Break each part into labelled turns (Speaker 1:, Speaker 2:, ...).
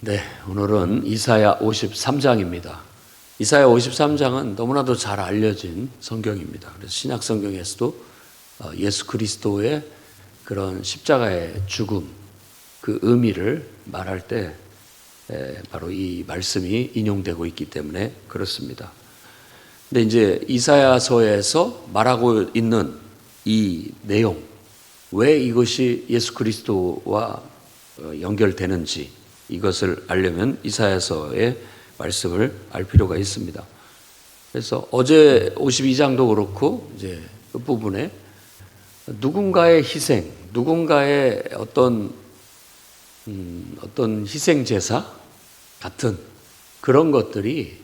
Speaker 1: 네, 오늘은 이사야 53장입니다. 이사야 53장은 너무나도 잘 알려진 성경입니다. 그래서 신약 성경에서도 예수 그리스도의 그런 십자가의 죽음, 그 의미를 말할 때 바로 이 말씀이 인용되고 있기 때문에 그렇습니다. 근데 이제 이사야서에서 말하고 있는 이 내용, 왜 이것이 예수 그리스도와 연결되는지 이것을 알려면 이사야서의 말씀을 알 필요가 있습니다. 그래서 어제 52장도 그렇고 이제 그 부분에 누군가의 희생, 누군가의 어떤 희생 제사 같은 그런 것들이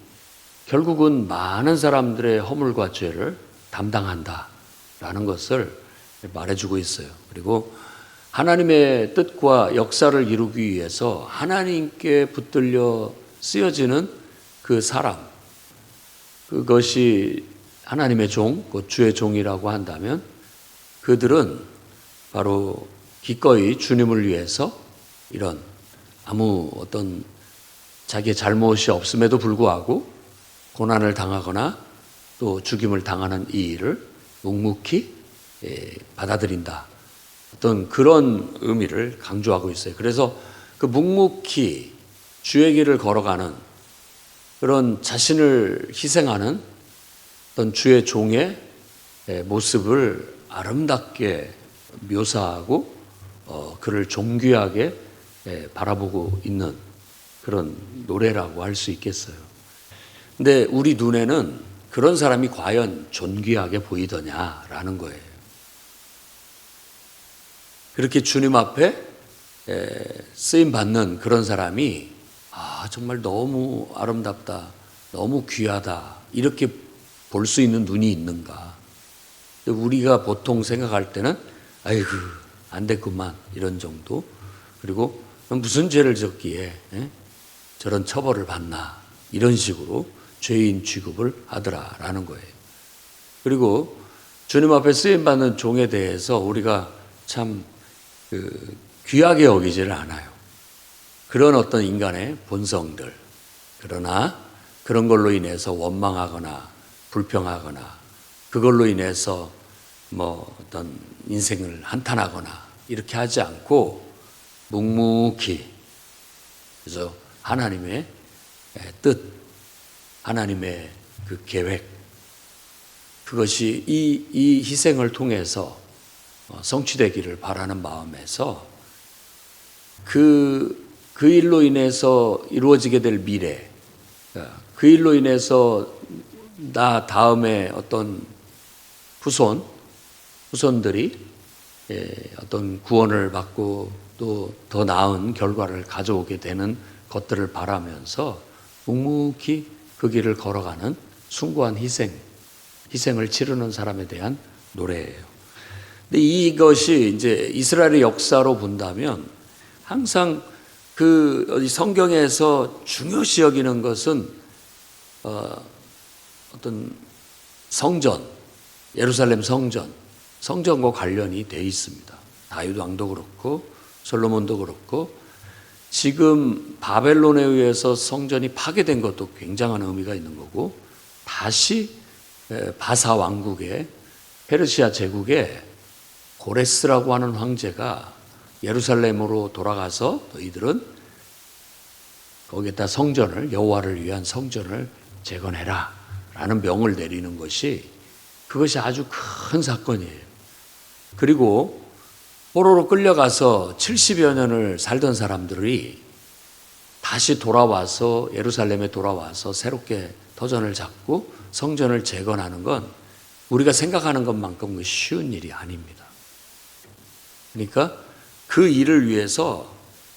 Speaker 1: 결국은 많은 사람들의 허물과 죄를 담당한다라는 것을 말해주고 있어요. 그리고 하나님의 뜻과 역사를 이루기 위해서 하나님께 붙들려 쓰여지는 그 사람, 그것이 하나님의 종, 주의 종이라고 한다면 그들은 바로 기꺼이 주님을 위해서 이런 아무 어떤 자기의 잘못이 없음에도 불구하고 고난을 당하거나 또 죽임을 당하는 이 일을 묵묵히 받아들인다. 어떤 그런 의미를 강조하고 있어요. 그래서 그 묵묵히 주의 길을 걸어가는 그런 자신을 희생하는 어떤 주의 종의 모습을 아름답게 묘사하고 그를 존귀하게 바라보고 있는 그런 노래라고 할 수 있겠어요. 근데 우리 눈에는 그런 사람이 과연 존귀하게 보이더냐라는 거예요. 그렇게 주님 앞에 쓰임 받는 그런 사람이 정말 너무 아름답다, 너무 귀하다 이렇게 볼 수 있는 눈이 있는가? 우리가 보통 생각할 때는 아이고 안 됐구만 이런 정도. 그리고 무슨 죄를 졌기에 저런 처벌을 받나 이런 식으로 죄인 취급을 하더라라는 거예요. 그리고 주님 앞에 쓰임 받는 종에 대해서 우리가 참 귀하게 여기지를 않아요. 그런 어떤 인간의 본성들. 그러나 그런 걸로 인해서 원망하거나 불평하거나 그걸로 인해서 어떤 인생을 한탄하거나 이렇게 하지 않고 묵묵히 그래서 하나님의 뜻, 하나님의 그 계획 그것이 이 희생을 통해서 성취되기를 바라는 마음에서 그 일로 인해서 이루어지게 될 미래, 그 일로 인해서 나 다음에 어떤 후손들이 어떤 구원을 받고 또 더 나은 결과를 가져오게 되는 것들을 바라면서 묵묵히 그 길을 걸어가는 숭고한 희생을 치르는 사람에 대한 노래예요. 근데 이것이 이제 이스라엘의 역사로 본다면 항상 그 성경에서 중요시 여기는 것은 어떤 성전, 예루살렘 성전과 관련이 되어 있습니다. 다윗 왕도 그렇고 솔로몬도 그렇고 지금 바벨론에 의해서 성전이 파괴된 것도 굉장한 의미가 있는 거고 다시 바사 왕국의 페르시아 제국의 고레스라고 하는 황제가 예루살렘으로 돌아가서 너희들은 거기에다 성전을 여호와를 위한 성전을 재건해라 라는 명을 내리는 그것이 아주 큰 사건이에요. 그리고 포로로 끌려가서 70여 년을 살던 사람들이 다시 돌아와서 예루살렘에 돌아와서 새롭게 터전을 잡고 성전을 재건하는 건 우리가 생각하는 것만큼 쉬운 일이 아닙니다. 그러니까 그 일을 위해서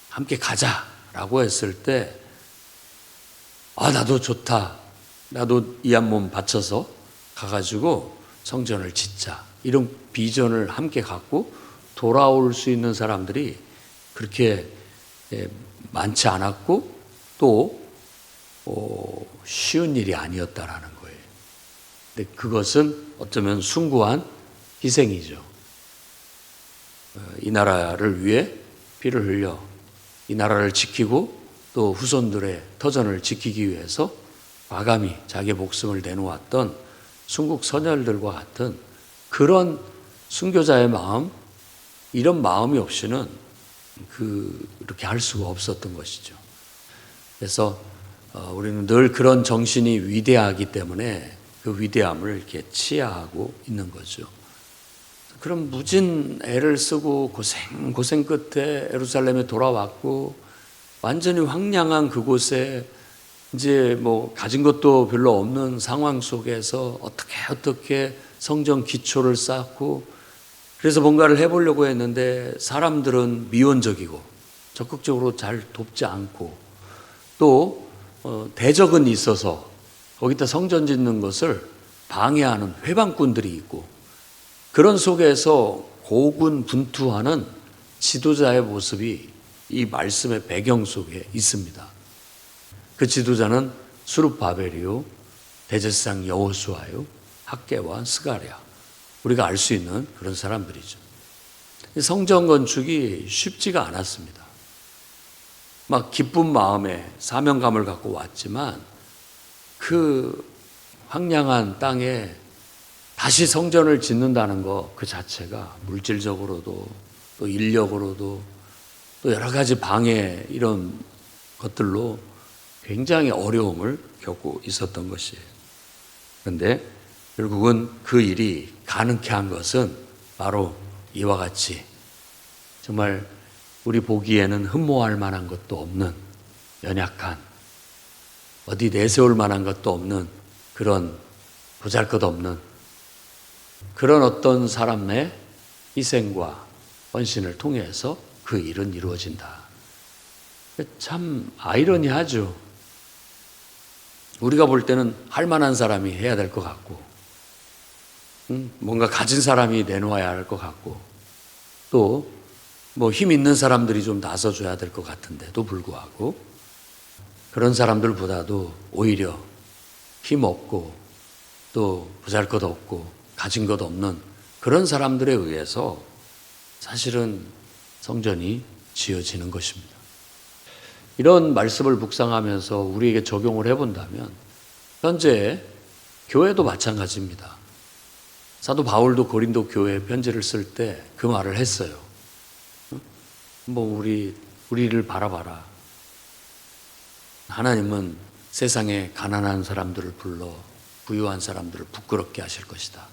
Speaker 1: 함께 가자라고 했을 때 나도 좋다. 나도 이 한 몸 바쳐서 가가지고 성전을 짓자. 이런 비전을 함께 갖고 돌아올 수 있는 사람들이 그렇게 많지 않았고 또 쉬운 일이 아니었다라는 거예요. 근데 그것은 어쩌면 숭고한 희생이죠. 이 나라를 위해 피를 흘려 이 나라를 지키고 또 후손들의 터전을 지키기 위해서 과감히 자기의 목숨을 내놓았던 순국 선열들과 같은 그런 순교자의 마음, 이런 마음이 없이는 이렇게 할 수가 없었던 것이죠. 그래서 우리는 늘 그런 정신이 위대하기 때문에 그 위대함을 이렇게 치하하고 있는 거죠. 그런 무진 애를 쓰고 고생 끝에 예루살렘에 돌아왔고 완전히 황량한 그곳에 이제 뭐 가진 것도 별로 없는 상황 속에서 어떻게 성전 기초를 쌓고 그래서 뭔가를 해보려고 했는데 사람들은 미온적이고 적극적으로 잘 돕지 않고 또 대적은 있어서 거기다 성전 짓는 것을 방해하는 회방꾼들이 있고 그런 속에서 고군분투하는 지도자의 모습이 이 말씀의 배경 속에 있습니다. 그 지도자는 수룹바벨이요, 대제사장 여호수아요, 학개와 스가랴, 우리가 알 수 있는 그런 사람들이죠. 성전 건축이 쉽지가 않았습니다. 막 기쁜 마음에 사명감을 갖고 왔지만 그 황량한 땅에 다시 성전을 짓는다는 것 그 자체가 물질적으로도 또 인력으로도 또 여러 가지 방해 이런 것들로 굉장히 어려움을 겪고 있었던 것이에요. 그런데 결국은 그 일이 가능케 한 것은 바로 이와 같이 정말 우리 보기에는 흠모할 만한 것도 없는 연약한 어디 내세울 만한 것도 없는 그런 보잘것없는 그런 어떤 사람의 희생과 헌신을 통해서 그 일은 이루어진다. 참 아이러니하죠. 우리가 볼 때는 할 만한 사람이 해야 될 것 같고 뭔가 가진 사람이 내놓아야 할 것 같고 또 뭐 힘 있는 사람들이 좀 나서줘야 될 것 같은데도 불구하고 그런 사람들보다도 오히려 힘 없고 또 보잘것 없고 가진 것 없는 그런 사람들에 의해서 사실은 성전이 지어지는 것입니다. 이런 말씀을 묵상하면서 우리에게 적용을 해본다면 현재 교회도 마찬가지입니다. 사도 바울도 고린도 교회에 편지를 쓸 때 그 말을 했어요. 뭐 우리를 바라봐라. 하나님은 세상에 가난한 사람들을 불러 부유한 사람들을 부끄럽게 하실 것이다.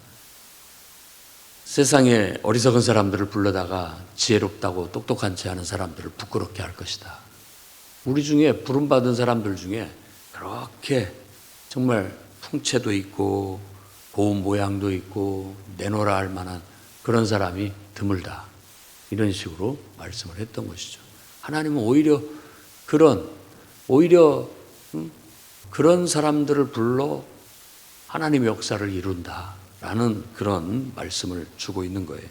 Speaker 1: 세상에 어리석은 사람들을 불러다가 지혜롭다고 똑똑하지 않은 사람들을 부끄럽게 할 것이다. 우리 중에 부름받은 사람들 중에 그렇게 정말 풍채도 있고 고운 모양도 있고 내놓으라 할 만한 그런 사람이 드물다. 이런 식으로 말씀을 했던 것이죠. 하나님은 오히려 그런 사람들을 불러 하나님의 역사를 이룬다라는 그런 말씀을 주고 있는 거예요.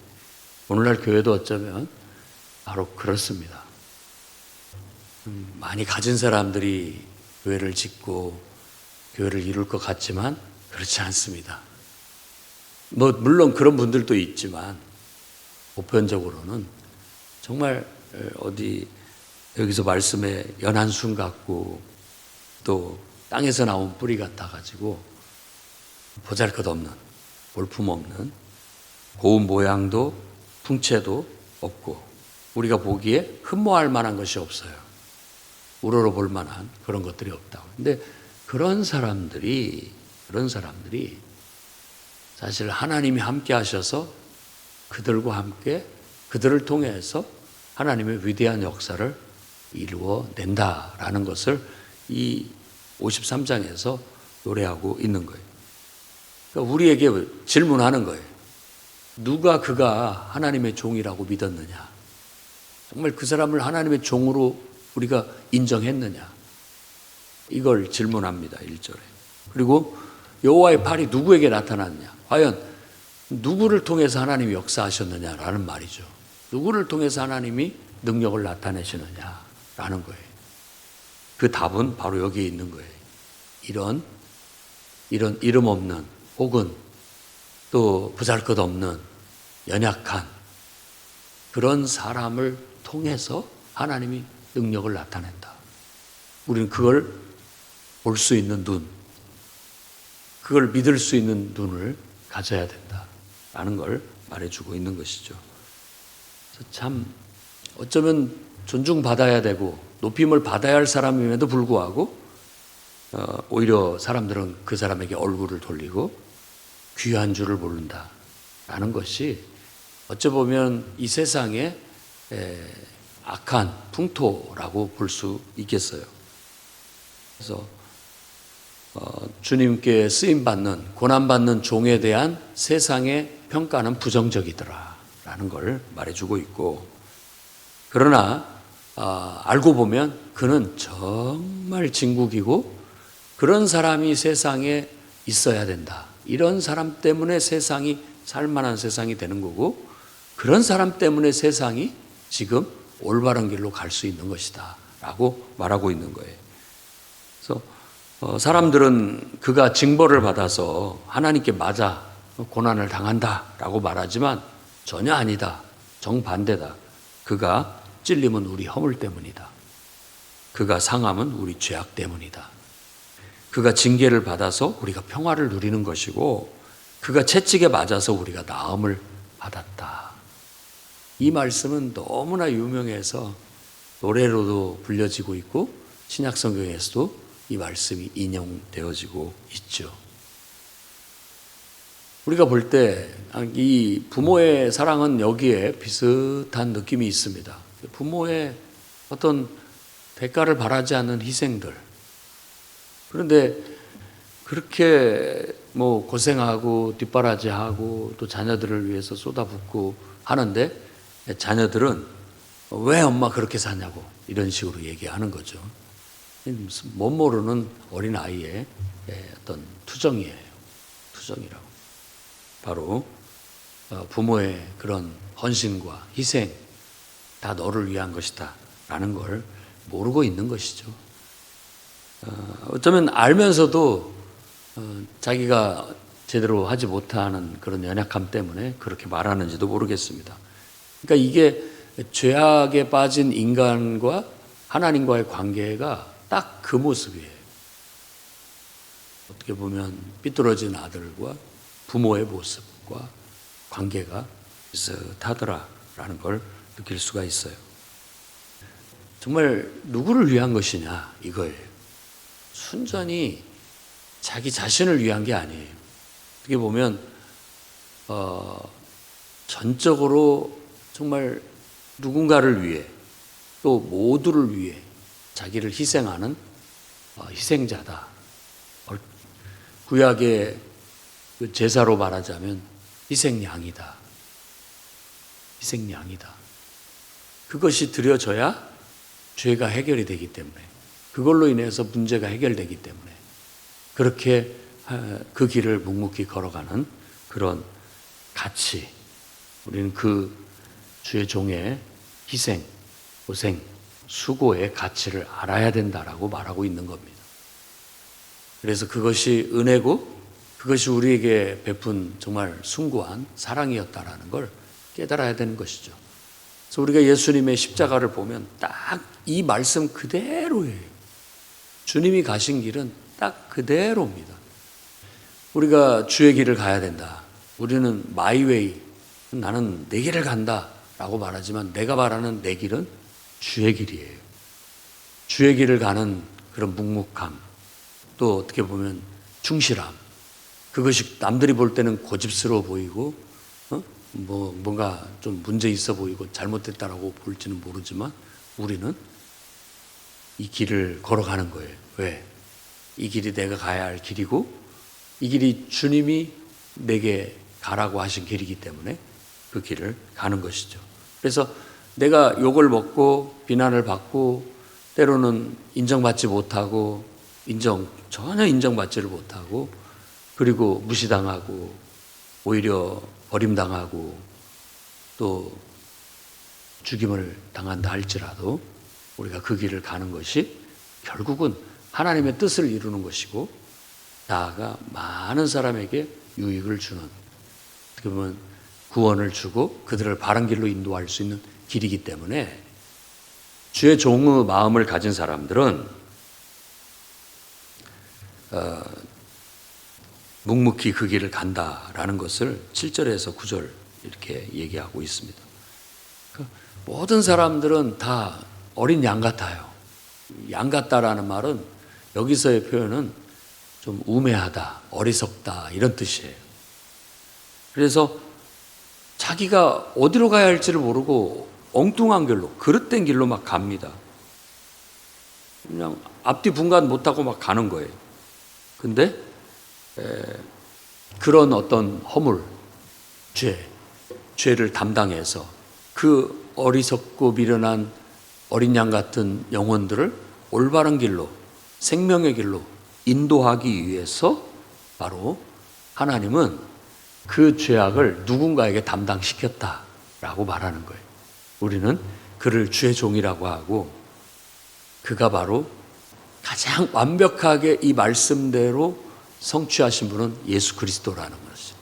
Speaker 1: 오늘날 교회도 어쩌면 바로 그렇습니다. 많이 가진 사람들이 교회를 짓고 교회를 이룰 것 같지만 그렇지 않습니다. 뭐 물론 그런 분들도 있지만 보편적으로는 정말 여기서 말씀에 연한 순 같고 또 땅에서 나온 뿌리 같아가지고 보잘것없는 볼품없는 고운 모양도 풍채도 없고 우리가 보기에 흠모할 만한 것이 없어요. 우러러 볼 만한 그런 것들이 없다고. 근데 그런 사람들이 사실 하나님이 함께 하셔서 그들과 함께 그들을 통해서 하나님의 위대한 역사를 이루어낸다라는 것을 이 53장에서 노래하고 있는 거예요. 그러니까 우리에게 질문하는 거예요. 누가 그가 하나님의 종이라고 믿었느냐? 정말 그 사람을 하나님의 종으로 우리가 인정했느냐? 이걸 질문합니다. 1절에. 그리고 여호와의 팔이 누구에게 나타났냐? 과연 누구를 통해서 하나님이 역사하셨느냐라는 말이죠. 누구를 통해서 하나님이 능력을 나타내시느냐라는 거예요. 그 답은 바로 여기에 있는 거예요. 이런 이름 없는 혹은 또 보잘것없는 연약한 그런 사람을 통해서 하나님이 능력을 나타낸다. 우리는 그걸 볼 수 있는 눈, 그걸 믿을 수 있는 눈을 가져야 된다라는 걸 말해주고 있는 것이죠. 그래서 참 어쩌면 존중받아야 되고 높임을 받아야 할 사람임에도 불구하고 오히려 사람들은 그 사람에게 얼굴을 돌리고 귀한 줄을 모른다라는 것이 어찌 보면 이 세상의 악한 풍토라고 볼 수 있겠어요. 그래서 주님께 쓰임받는 고난받는 종에 대한 세상의 평가는 부정적이더라라는 걸 말해주고 있고, 그러나 알고 보면 그는 정말 진국이고 그런 사람이 세상에 있어야 된다. 이런 사람 때문에 세상이 살만한 세상이 되는 거고, 그런 사람 때문에 세상이 지금 올바른 길로 갈 수 있는 것이다 라고 말하고 있는 거예요. 그래서 사람들은 그가 징벌을 받아서 하나님께 맞아 고난을 당한다 라고 말하지만 전혀 아니다. 정반대다. 그가 찔림은 우리 허물 때문이다. 그가 상함은 우리 죄악 때문이다. 그가 징계를 받아서 우리가 평화를 누리는 것이고, 그가 채찍에 맞아서 우리가 나음을 받았다. 이 말씀은 너무나 유명해서 노래로도 불려지고 있고 신약 성경에서도 이 말씀이 인용되어지고 있죠. 우리가 볼 때 이 부모의 사랑은 여기에 비슷한 느낌이 있습니다. 부모의 어떤 대가를 바라지 않는 희생들. 그런데 그렇게 고생하고 뒷바라지하고 또 자녀들을 위해서 쏟아붓고 하는데 자녀들은 왜 엄마 그렇게 사냐고 이런 식으로 얘기하는 거죠. 무슨 못 모르는 어린 아이의 어떤 투정이에요. 투정이라고. 바로 부모의 그런 헌신과 희생 다 너를 위한 것이다 라는 걸 모르고 있는 것이죠. 어쩌면 알면서도 자기가 제대로 하지 못하는 그런 연약함 때문에 그렇게 말하는지도 모르겠습니다. 그러니까 이게 죄악에 빠진 인간과 하나님과의 관계가 딱 그 모습이에요. 어떻게 보면 삐뚤어진 아들과 부모의 모습과 관계가 비슷하더라라는 걸 느낄 수가 있어요. 정말 누구를 위한 것이냐 이거예요. 순전히 자기 자신을 위한 게 아니에요. 어떻게 보면 전적으로 정말 누군가를 위해 또 모두를 위해 자기를 희생하는 희생자다. 구약의 제사로 말하자면 희생양이다. 희생양이다. 그것이 드려져야 죄가 해결이 되기 때문에, 그걸로 인해서 문제가 해결되기 때문에 그렇게 그 길을 묵묵히 걸어가는 그런 가치, 우리는 그 주의 종의 희생, 고생, 수고의 가치를 알아야 된다라고 말하고 있는 겁니다. 그래서 그것이 은혜고 그것이 우리에게 베푼 정말 숭고한 사랑이었다라는 걸 깨달아야 되는 것이죠. 그래서 우리가 예수님의 십자가를 보면 딱 이 말씀 그대로예요. 주님이 가신 길은 딱 그대로입니다. 우리가 주의 길을 가야 된다. 우리는 마이웨이, 나는 내 길을 간다 라고 말하지만 내가 말하는 내 길은 주의 길이에요. 주의 길을 가는 그런 묵묵함, 또 어떻게 보면 충실함, 그것이 남들이 볼 때는 고집스러워 보이고 뭔가 좀 문제 있어 보이고 잘못됐다라고 볼지는 모르지만 우리는 이 길을 걸어가는 거예요. 왜? 이 길이 내가 가야 할 길이고 이 길이 주님이 내게 가라고 하신 길이기 때문에 그 길을 가는 것이죠. 그래서 내가 욕을 먹고 비난을 받고 때로는 인정받지 못하고 전혀 인정받지를 못하고 그리고 무시당하고 오히려 버림당하고 또 죽임을 당한다 할지라도 우리가 그 길을 가는 것이 결국은 하나님의 뜻을 이루는 것이고 나아가 많은 사람에게 유익을 주는, 어떻게 보면 구원을 주고 그들을 바른 길로 인도할 수 있는 길이기 때문에 주의 종의 마음을 가진 사람들은 묵묵히 그 길을 간다라는 것을 7절에서 9절 이렇게 얘기하고 있습니다. 모든 사람들은 다 어린 양 같아요. 양 같다라는 말은 여기서의 표현은 좀 우매하다, 어리석다 이런 뜻이에요. 그래서 자기가 어디로 가야 할지를 모르고 엉뚱한 길로, 그릇된 길로 막 갑니다. 그냥 앞뒤 분간 못하고 막 가는 거예요. 근데 그런 어떤 허물, 죄를 담당해서 그 어리석고 미련한 어린 양 같은 영혼들을 올바른 길로, 생명의 길로 인도하기 위해서 바로 하나님은 그 죄악을 누군가에게 담당시켰다라고 말하는 거예요. 우리는 그를 주의 종이라고 하고, 그가 바로 가장 완벽하게 이 말씀대로 성취하신 분은 예수 그리스도라는 것이죠.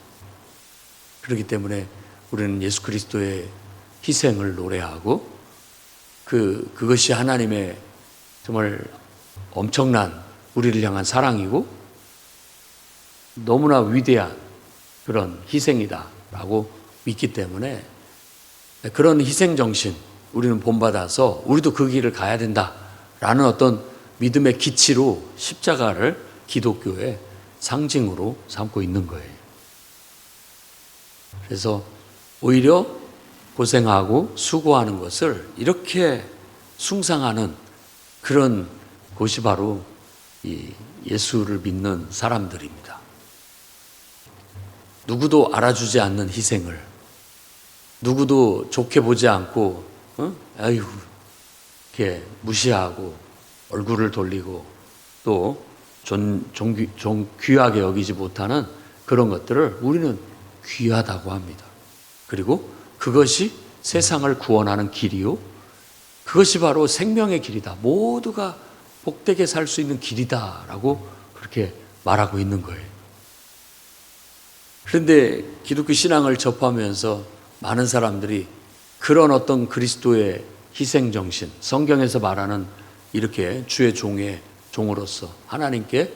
Speaker 1: 그렇기 때문에 우리는 예수 그리스도의 희생을 노래하고, 그것이 하나님의 정말 엄청난 우리를 향한 사랑이고 너무나 위대한 그런 희생이다라고 믿기 때문에, 그런 희생정신 우리는 본받아서 우리도 그 길을 가야 된다라는 어떤 믿음의 기치로 십자가를 기독교의 상징으로 삼고 있는 거예요. 그래서 오히려 고생하고 수고하는 것을 이렇게 숭상하는 그런 곳이 바로 이 예수를 믿는 사람들입니다. 누구도 알아주지 않는 희생을, 누구도 좋게 보지 않고 아이고 이렇게 무시하고 얼굴을 돌리고 또 귀하게 여기지 못하는 그런 것들을 우리는 귀하다고 합니다. 그리고 그것이 세상을 구원하는 길이요, 그것이 바로 생명의 길이다, 모두가 복되게 살 수 있는 길이다라고 그렇게 말하고 있는 거예요. 그런데 기독교 신앙을 접하면서 많은 사람들이 그런 어떤 그리스도의 희생정신, 성경에서 말하는 이렇게 주의 종의 종으로서 하나님께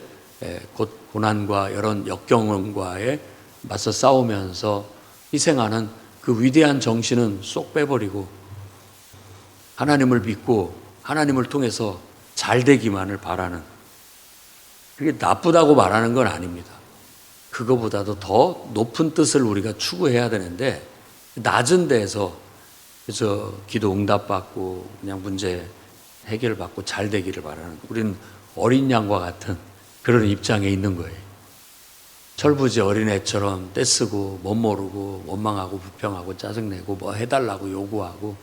Speaker 1: 고난과 이런 역경과에 맞서 싸우면서 희생하는 그 위대한 정신은 쏙 빼버리고 하나님을 믿고 하나님을 통해서 잘 되기만을 바라는, 그게 나쁘다고 말하는 건 아닙니다. 그거보다도 더 높은 뜻을 우리가 추구해야 되는데, 낮은 데에서 그래서 기도 응답받고 그냥 문제 해결받고 잘 되기를 바라는, 우리는 어린 양과 같은 그런 입장에 있는 거예요. 철부지 어린애처럼 떼쓰고 못 모르고 원망하고 불평하고 짜증내고 뭐 해달라고 요구하고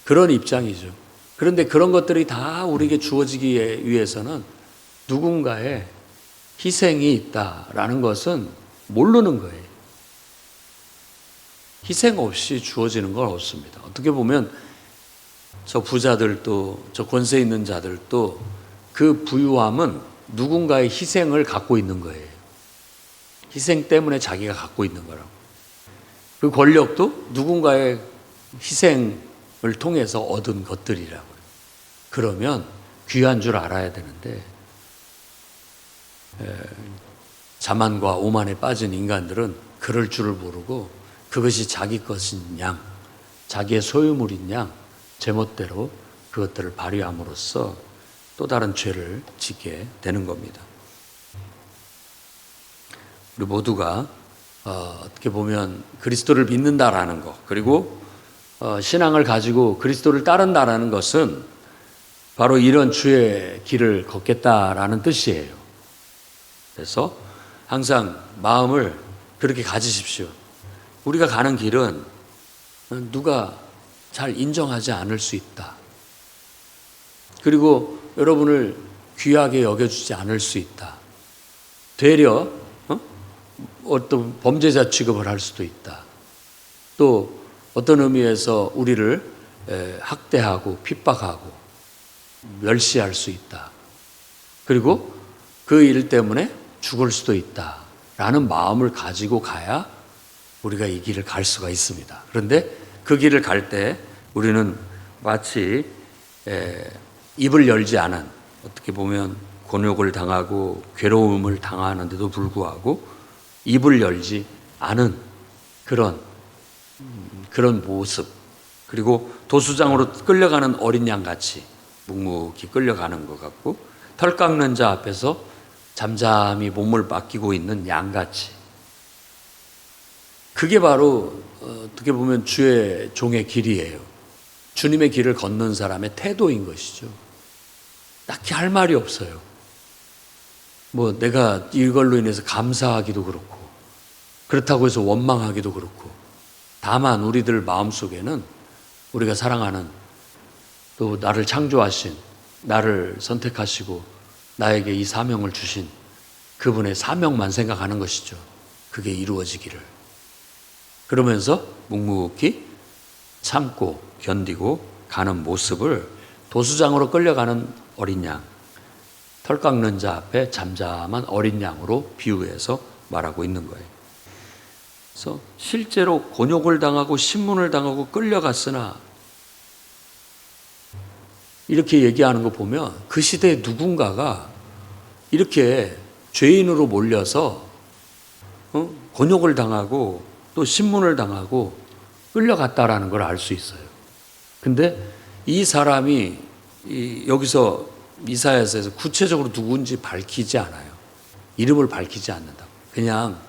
Speaker 1: 그런 입장이죠. 그런데 그런 것들이 다 우리에게 주어지기 위해서는 누군가의 희생이 있다라는 것은 모르는 거예요. 희생 없이 주어지는 건 없습니다. 어떻게 보면 저 부자들도 저 권세 있는 자들도 그 부유함은 누군가의 희생을 갖고 있는 거예요. 희생 때문에 자기가 갖고 있는 거라고. 그 권력도 누군가의 희생을 통해서 얻은 것들이라고요. 그러면 귀한 줄 알아야 되는데, 자만과 오만에 빠진 인간들은 그럴 줄을 모르고 그것이 자기 것인 양, 자기의 소유물인 양 제멋대로 그것들을 발휘함으로써 또 다른 죄를 짓게 되는 겁니다. 우리 모두가 어떻게 보면 그리스도를 믿는다라는 것, 그리고 신앙을 가지고 그리스도를 따른다라는 것은 바로 이런 주의 길을 걷겠다라는 뜻이에요. 그래서 항상 마음을 그렇게 가지십시오. 우리가 가는 길은 누가 잘 인정하지 않을 수 있다. 그리고 여러분을 귀하게 여겨주지 않을 수 있다. 되려 어떤 범죄자 취급을 할 수도 있다. 또 어떤 의미에서 우리를 학대하고 핍박하고 멸시할 수 있다. 그리고 그 일 때문에 죽을 수도 있다라는 마음을 가지고 가야 우리가 이 길을 갈 수가 있습니다. 그런데 그 길을 갈 때 우리는 마치 입을 열지 않은, 어떻게 보면 곤욕을 당하고 괴로움을 당하는데도 불구하고 입을 열지 않은 그런 모습, 그리고 도수장으로 끌려가는 어린 양같이 묵묵히 끌려가는 것 같고, 털 깎는 자 앞에서 잠잠히 몸을 맡기고 있는 양같이, 그게 바로 어떻게 보면 주의 종의 길이에요. 주님의 길을 걷는 사람의 태도인 것이죠. 딱히 할 말이 없어요. 뭐 내가 이걸로 인해서 감사하기도 그렇고, 그렇다고 해서 원망하기도 그렇고, 다만 우리들 마음속에는 우리가 사랑하는, 또 나를 창조하신, 나를 선택하시고 나에게 이 사명을 주신 그분의 사명만 생각하는 것이죠. 그게 이루어지기를. 그러면서 묵묵히 참고 견디고 가는 모습을 도수장으로 끌려가는 어린 양, 털 깎는 자 앞에 잠잠한 어린 양으로 비유해서 말하고 있는 거예요. 그래서 실제로 곤욕을 당하고 신문을 당하고 끌려갔으나, 이렇게 얘기하는 거 보면 그 시대에 누군가가 이렇게 죄인으로 몰려서 곤욕을 당하고 또 신문을 당하고 끌려갔다라는 걸 알 수 있어요. 근데 이 사람이 여기서 이사야서에서 구체적으로 누군지 밝히지 않아요. 이름을 밝히지 않는다. 그냥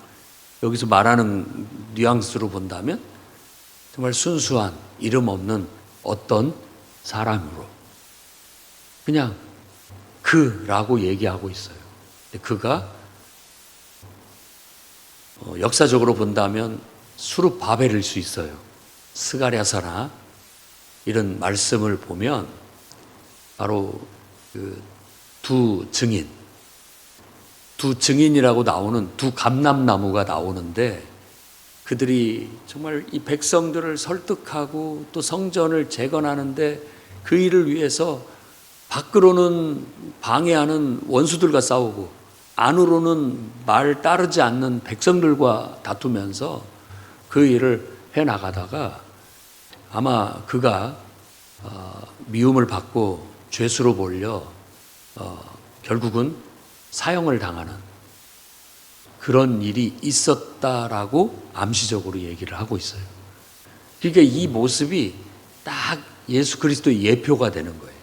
Speaker 1: 여기서 말하는 뉘앙스로 본다면 정말 순수한 이름 없는 어떤 사람으로 그냥 그라고 얘기하고 있어요. 그가 역사적으로 본다면 수룹바벨일 수 있어요. 스가랴서나 이런 말씀을 보면 바로 그 두 증인이라고 나오는 두 감람나무가 나오는데, 그들이 정말 이 백성들을 설득하고 또 성전을 재건하는데 그 일을 위해서 밖으로는 방해하는 원수들과 싸우고 안으로는 말 따르지 않는 백성들과 다투면서 그 일을 해나가다가 아마 그가 미움을 받고 죄수로 몰려 결국은 사형을 당하는 그런 일이 있었다라고 암시적으로 얘기를 하고 있어요. 그러니까 이 모습이 딱 예수 그리스도의 예표가 되는 거예요.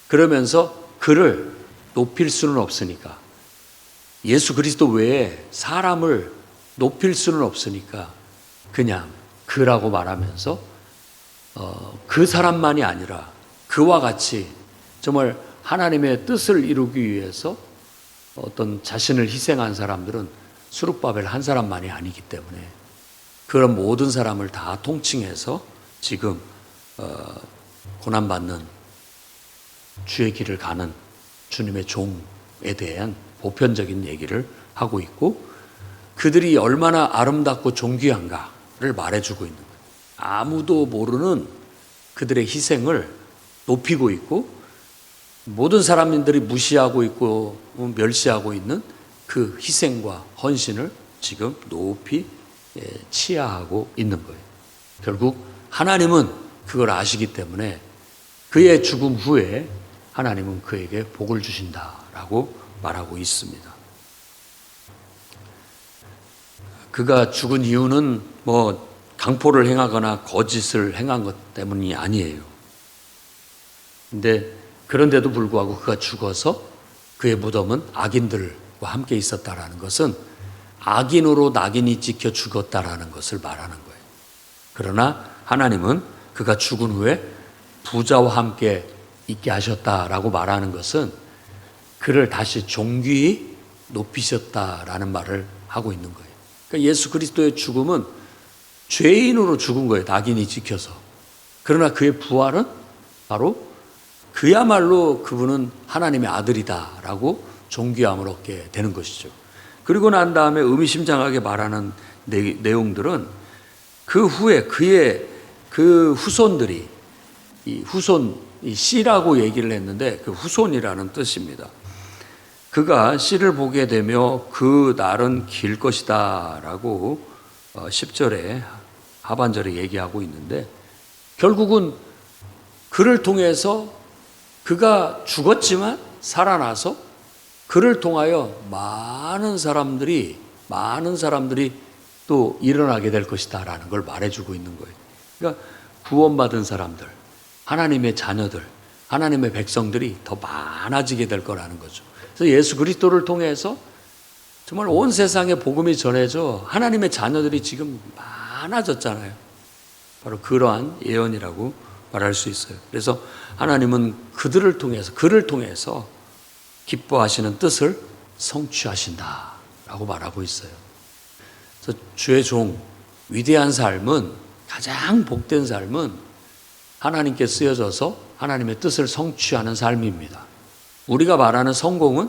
Speaker 1: 그러면서 그를 높일 수는 없으니까, 예수 그리스도 외에 사람을 높일 수는 없으니까 그냥 그라고 말하면서 그 사람만이 아니라 그와 같이 정말 하나님의 뜻을 이루기 위해서 어떤 자신을 희생한 사람들은 수룹바벨 한 사람만이 아니기 때문에 그런 모든 사람을 다 통칭해서 지금 고난받는 주의 길을 가는 주님의 종에 대한 보편적인 얘기를 하고 있고, 그들이 얼마나 아름답고 존귀한가를 말해주고 있는 거예요. 아무도 모르는 그들의 희생을 높이고 있고, 모든 사람들이 무시하고 있고 멸시하고 있는 그 희생과 헌신을 지금 높이 치하하고 있는 거예요. 결국 하나님은 그걸 아시기 때문에 그의 죽음 후에 하나님은 그에게 복을 주신다라고 말하고 있습니다. 그가 죽은 이유는 뭐 강포를 행하거나 거짓을 행한 것 때문이 아니에요. 그런데도 불구하고 그가 죽어서 그의 무덤은 악인들과 함께 있었다라는 것은 악인으로 낙인이 찍혀 죽었다라는 것을 말하는 거예요. 그러나 하나님은 그가 죽은 후에 부자와 함께 있게 하셨다라고 말하는 것은 그를 다시 존귀히 높이셨다라는 말을 하고 있는 거예요. 그러니까 예수 그리스도의 죽음은 죄인으로 죽은 거예요. 낙인이 찍혀서. 그러나 그의 부활은 바로 그야말로 그분은 하나님의 아들이다라고 존귀함을 얻게 되는 것이죠. 그리고 난 다음에 의미심장하게 말하는 내용들은 그 후에 그의 그 후손들이, 이 씨라고 얘기를 했는데 그 후손이라는 뜻입니다. 그가 씨를 보게 되며 그 날은 길 것이다 라고 10절에 하반절에 얘기하고 있는데, 결국은 그를 통해서 그가 죽었지만 살아나서 그를 통하여 많은 사람들이 또 일어나게 될 것이다라는 걸 말해주고 있는 거예요. 그러니까 구원받은 사람들, 하나님의 자녀들, 하나님의 백성들이 더 많아지게 될 거라는 거죠. 그래서 예수 그리스도를 통해서 정말 온 세상에 복음이 전해져 하나님의 자녀들이 지금 많아졌잖아요. 바로 그러한 예언이라고 말할 수 있어요. 그래서 하나님은 그를 통해서 기뻐하시는 뜻을 성취하신다라고 말하고 있어요. 그래서 주의 종, 위대한 삶은, 가장 복된 삶은 하나님께 쓰여져서 하나님의 뜻을 성취하는 삶입니다. 우리가 말하는 성공은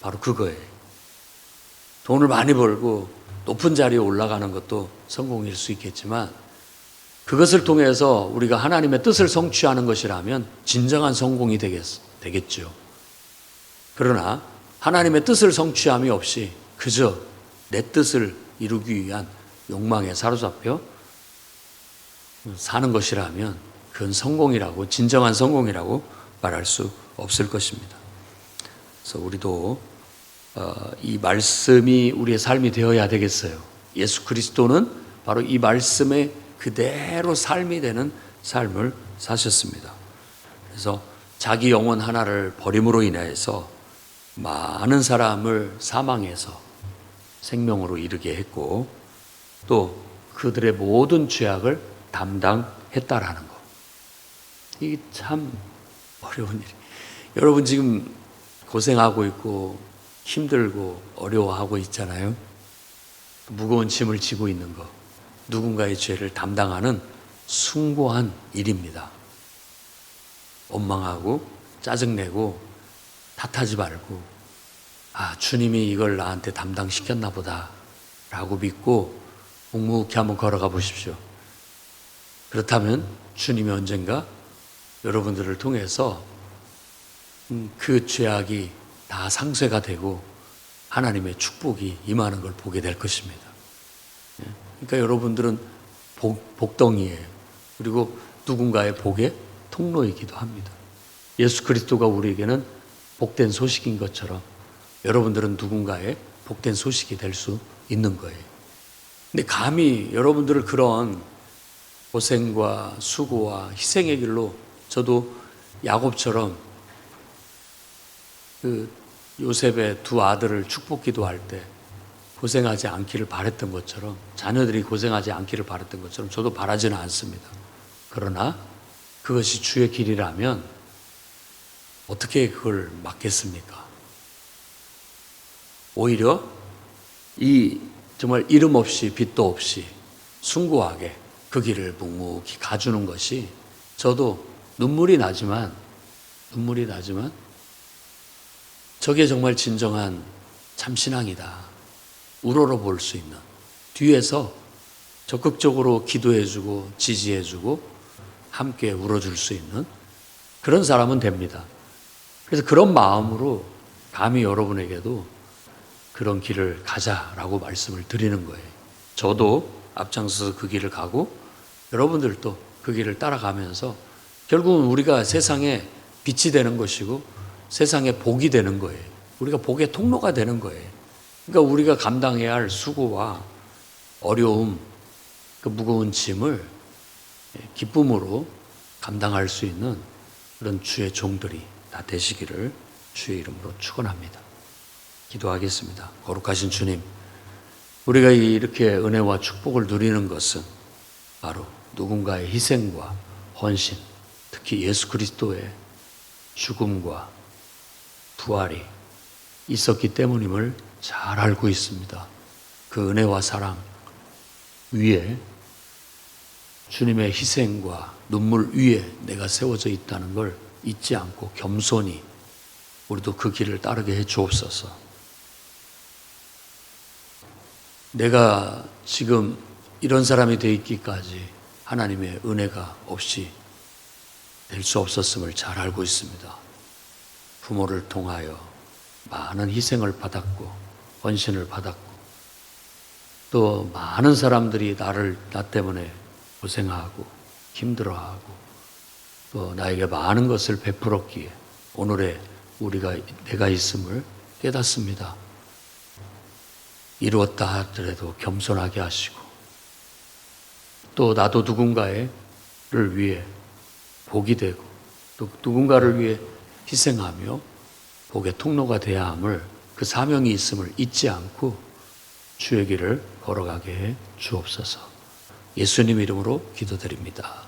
Speaker 1: 바로 그거예요. 돈을 많이 벌고 높은 자리에 올라가는 것도 성공일 수 있겠지만, 그것을 통해서 우리가 하나님의 뜻을 성취하는 것이라면 진정한 성공이 되겠죠. 그러나 하나님의 뜻을 성취함이 없이 그저 내 뜻을 이루기 위한 욕망에 사로잡혀 사는 것이라면 그건 진정한 성공이라고 말할 수 없을 것입니다. 그래서 우리도 이 말씀이 우리의 삶이 되어야 되겠어요. 예수 그리스도는 바로 이 말씀에 그대로 삶이 되는 삶을 사셨습니다. 그래서 자기 영혼 하나를 버림으로 인해서 많은 사람을 사망에서 생명으로 이르게 했고, 또 그들의 모든 죄악을 담당했다라는 것. 이게 참 어려운 일이에요. 여러분 지금 고생하고 있고 힘들고 어려워하고 있잖아요. 무거운 짐을 지고 있는 것, 누군가의 죄를 담당하는 숭고한 일입니다. 원망하고 짜증내고 탓하지 말고, 주님이 이걸 나한테 담당시켰나 보다 라고 믿고 묵묵히 한번 걸어가 보십시오. 그렇다면 주님이 언젠가 여러분들을 통해서 그 죄악이 다 상쇄가 되고 하나님의 축복이 임하는 걸 보게 될 것입니다. 그러니까 여러분들은 복덩이에요. 그리고 누군가의 복의 통로이기도 합니다. 예수 그리스도가 우리에게는 복된 소식인 것처럼 여러분들은 누군가의 복된 소식이 될 수 있는 거예요. 근데 감히 여러분들을 그런 고생과 수고와 희생의 길로, 저도 야곱처럼 그 요셉의 두 아들을 축복 기도할 때 고생하지 않기를 바랬던 것처럼, 자녀들이 고생하지 않기를 바랬던 것처럼 저도 바라지는 않습니다. 그러나 그것이 주의 길이라면 어떻게 그걸 막겠습니까? 오히려 이 정말 이름 없이 빛도 없이 숭고하게 그 길을 묵묵히 가주는 것이, 저도 눈물이 나지만 저게 정말 진정한 참신앙이다, 우러러 볼 수 있는, 뒤에서 적극적으로 기도해주고 지지해주고 함께 울어줄 수 있는 그런 사람은 됩니다. 그래서 그런 마음으로 감히 여러분에게도 그런 길을 가자라고 말씀을 드리는 거예요. 저도 앞장서서 그 길을 가고 여러분들도 그 길을 따라가면서 결국은 우리가 세상에 빛이 되는 것이고 세상에 복이 되는 거예요. 우리가 복의 통로가 되는 거예요. 그러니까 우리가 감당해야 할 수고와 어려움, 그 무거운 짐을 기쁨으로 감당할 수 있는 그런 주의 종들이 다 되시기를 주의 이름으로 축원합니다. 기도하겠습니다. 거룩하신 주님, 우리가 이렇게 은혜와 축복을 누리는 것은 바로 누군가의 희생과 헌신, 특히 예수 그리스도의 죽음과 부활이 있었기 때문임을 잘 알고 있습니다. 그 은혜와 사랑 위에, 주님의 희생과 눈물 위에 내가 세워져 있다는 걸 잊지 않고 겸손히 우리도 그 길을 따르게 해 주옵소서. 내가 지금 이런 사람이 돼 있기까지 하나님의 은혜가 없이 될 수 없었음을 잘 알고 있습니다. 부모를 통하여 많은 희생을 받았고 헌신을 받았고, 또 많은 사람들이 나 때문에 고생하고 힘들어하고 또 나에게 많은 것을 베풀었기에 오늘의 내가 있음을 깨닫습니다. 이루었다 하더라도 겸손하게 하시고, 또 나도 누군가를 위해 복이 되고, 또 누군가를 위해 희생하며 복의 통로가 되어야 함을, 그 사명이 있음을 잊지 않고 주의 길을 걸어가게 해 주옵소서. 예수님 이름으로 기도드립니다.